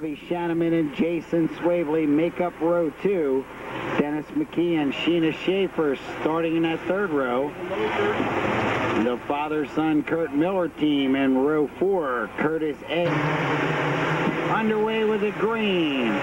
Bobby Shanneman and Jason Swavely make up row 2. Dennis McKee and Sheena Schaefer starting in that third row. The father-son Kurt Miller team in row 4. Curtis A. underway with the green.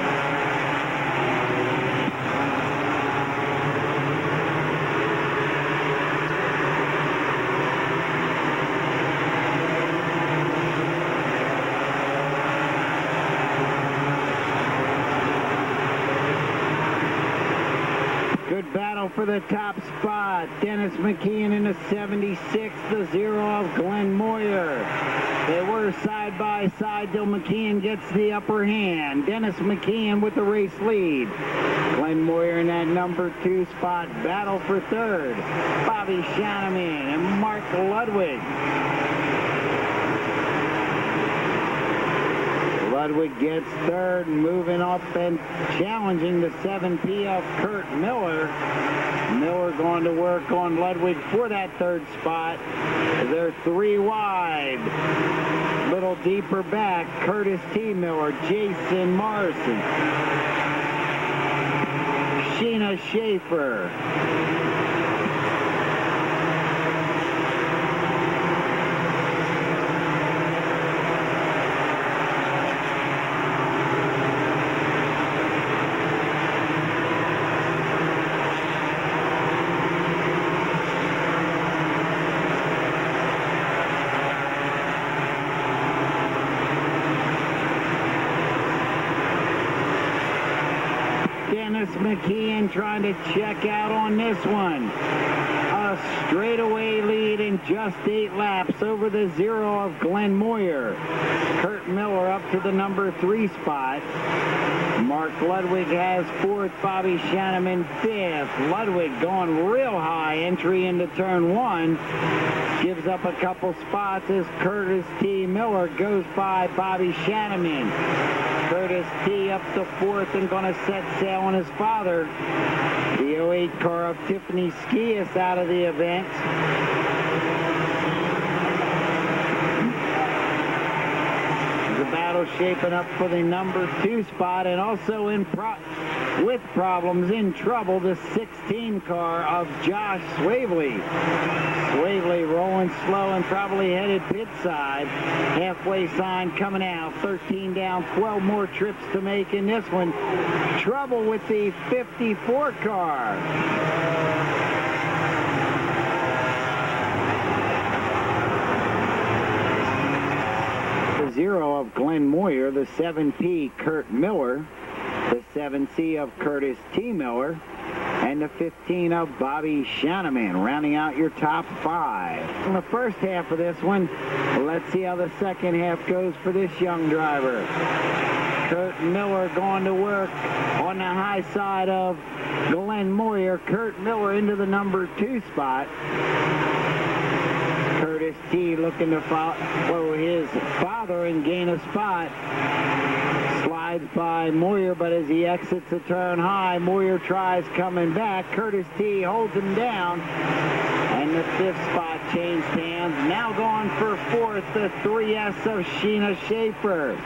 Good battle for the top spot. Dennis McKeon in the 76, the 0 of Glenn Moyer. They were side by side till McKeon gets the upper hand. Dennis McKeon with the race lead. Glenn Moyer in that number 2 spot. Battle for third. Bobby Shanneman and Mark Ludwig. Ludwig gets third, moving up and challenging the 7P of Kurt Miller. Miller going to work on Ludwig for that third spot. They're 3 wide. Little deeper back, Curtis T. Miller, Jason Morrison, Sheena Schaefer. Dennis McKeon trying to check out on this one. A straightaway lead in just 8 laps over the 0 of Glenn Moyer. Kurt Miller up to the number 3 spot. Mark Ludwig has 4th, Bobby Shanneman 5th. Ludwig going real high, entry into turn 1. Gives up a couple spots as Curtis T. Miller goes by Bobby Shanneman. Curtis T. up to 4th and going to set sail on his father. The 08 car of Tiffany Skias out of the event. The battle shaping up for the number 2 spot, and also with problems, in trouble, the 16 car of Josh Swavely. Swavely rolling slow and probably headed pit side. Halfway sign coming out. 13 down, 12 more trips to make in this one. Trouble with the 54 car. The 0 of Glenn Moyer, the 7P Kurt Miller, the 7C of Curtis T. Miller, and the 15 of Bobby Shanneman, rounding out your top 5. In the first half of this one, let's see how the second half goes for this young driver. Kurt Miller going to work on the high side of Glenn Moyer. Kurt Miller into the number 2 spot. Curtis T. looking to follow his father and gain a spot. Slides by Moyer, but as he exits the turn high, Moyer tries coming back. Curtis T. holds him down. And the 5th spot changed hands. Now going for 4th, the 3S of Sheena Schaefer.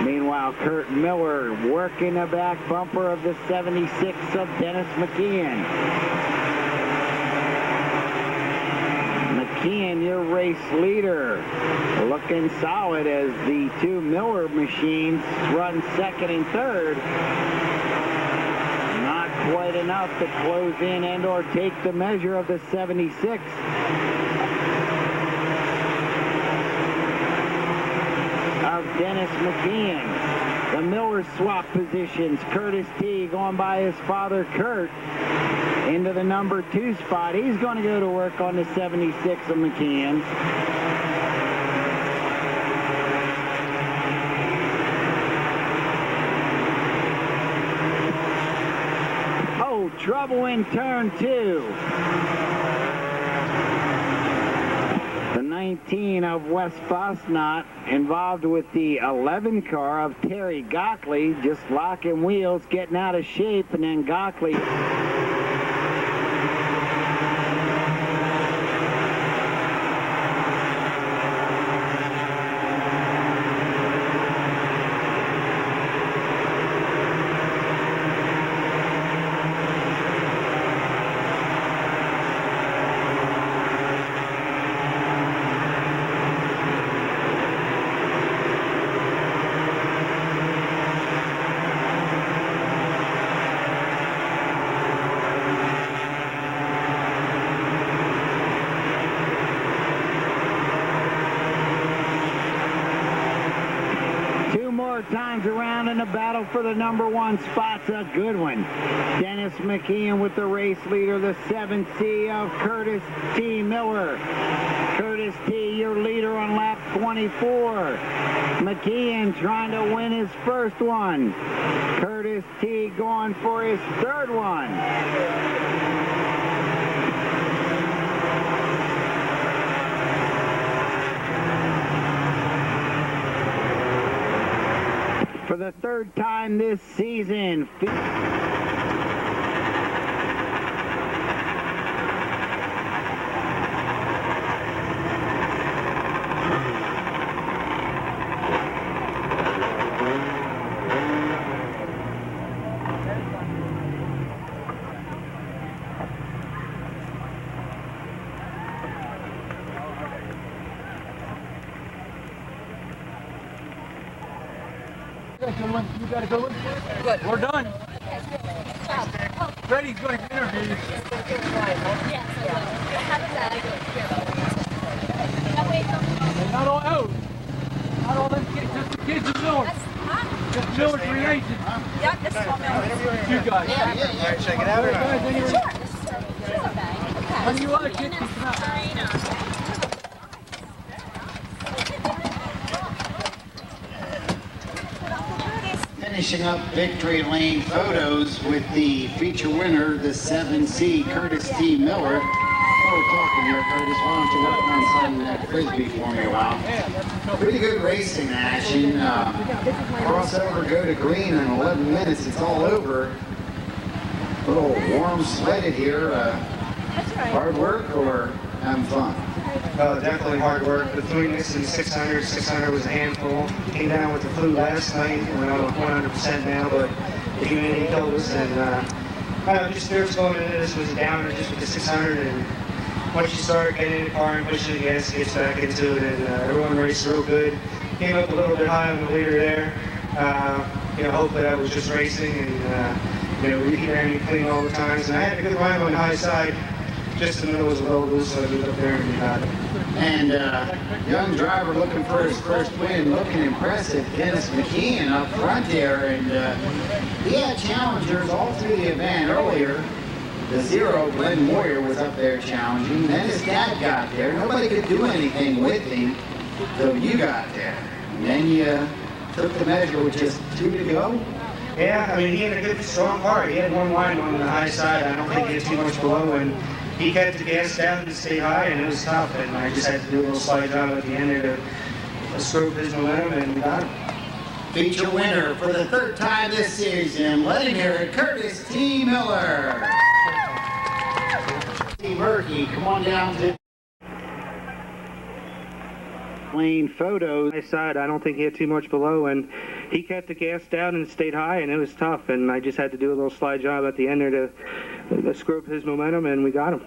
Meanwhile, Kurt Miller working the back bumper of the 76 of Dennis McKeon. McKeon, your race leader, looking solid as the 2 Miller machines run 2nd and 3rd. Not quite enough to close in and or take the measure of the 76. Of Dennis McKeon. The Miller swap positions. Curtis T. going by his father Kurt into the number 2 spot. He's going to go to work on the 76 of McKeon. Oh, trouble in turn 2. The 19 of Wes Fosnot involved with the 11 car of Terry Gockley, just locking wheels, getting out of shape, and then Gockley battle for the number 1 spot's a good one. Dennis McKeon with the race leader, the 7C of Curtis T. Miller. Curtis T., your leader on lap 24. McKeon trying to win his first one. Curtis T. going for his third one. For the third time this season. You got a good one? Good. We're done. Freddie's going to interview you. Yes, I will. How does that? Not all out. Not all them kids, just the kids in Miller. Just Miller's creation. Yeah, this is all Miller's. You guys. Yeah, check it out. Sure. Okay. When you other kids can come out. Finishing up victory lane photos with the feature winner, the 7C, Curtis T. Miller. While we're talking here, Curtis, why don't you work on sliding that Frisbee for me a while? Pretty good racing action. Crossover, go to green in 11 minutes. It's all over. A little warm sweated here. Hard work or having fun? Definitely hard work. Between this and 600, 600 was a handful. Came down with the flu last night. We're not 100% now, but the humidity killed us. And just spirits going into this was a downer just with the 600. And once you start getting in the car and pushing the gas, it gets back into it. And everyone raced real good. Came up a little bit high on the leader there. Hopefully that was just racing. And, we ran me clean all the times. And I had a good run on the high side. Just the middle was a little loose, so I moved up there and got it. And young driver looking for his first win, looking impressive. Dennis McKeon up front there, and he had challengers all through the event earlier. The 0, Glenn Moyer, was up there challenging. Then his dad got there. Nobody could do anything with him, so you got there. And then you took the measure with just 2 to go. Yeah, I mean, he had a good, strong car. He had one line on the high side. I don't think he had too much below, and he kept the gas down and stayed high, and it was tough. And I just had to do a little slide job at the end there to screw up his momentum, and we got him. Feature winner for the third time this season. Let him hear it, Curtis T. Miller. Steve Murphy, come on down to lane photos. My side, I don't think he had too much below, and he kept the gas down and stayed high, and it was tough. And I just had to do a little slide job at the end there to screw up his momentum, and we got him.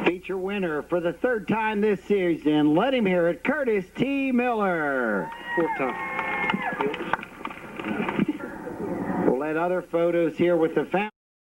Feature winner for the third time this season. Let him hear it, Curtis T. Miller. Fourth time. We'll let other photos here with the family.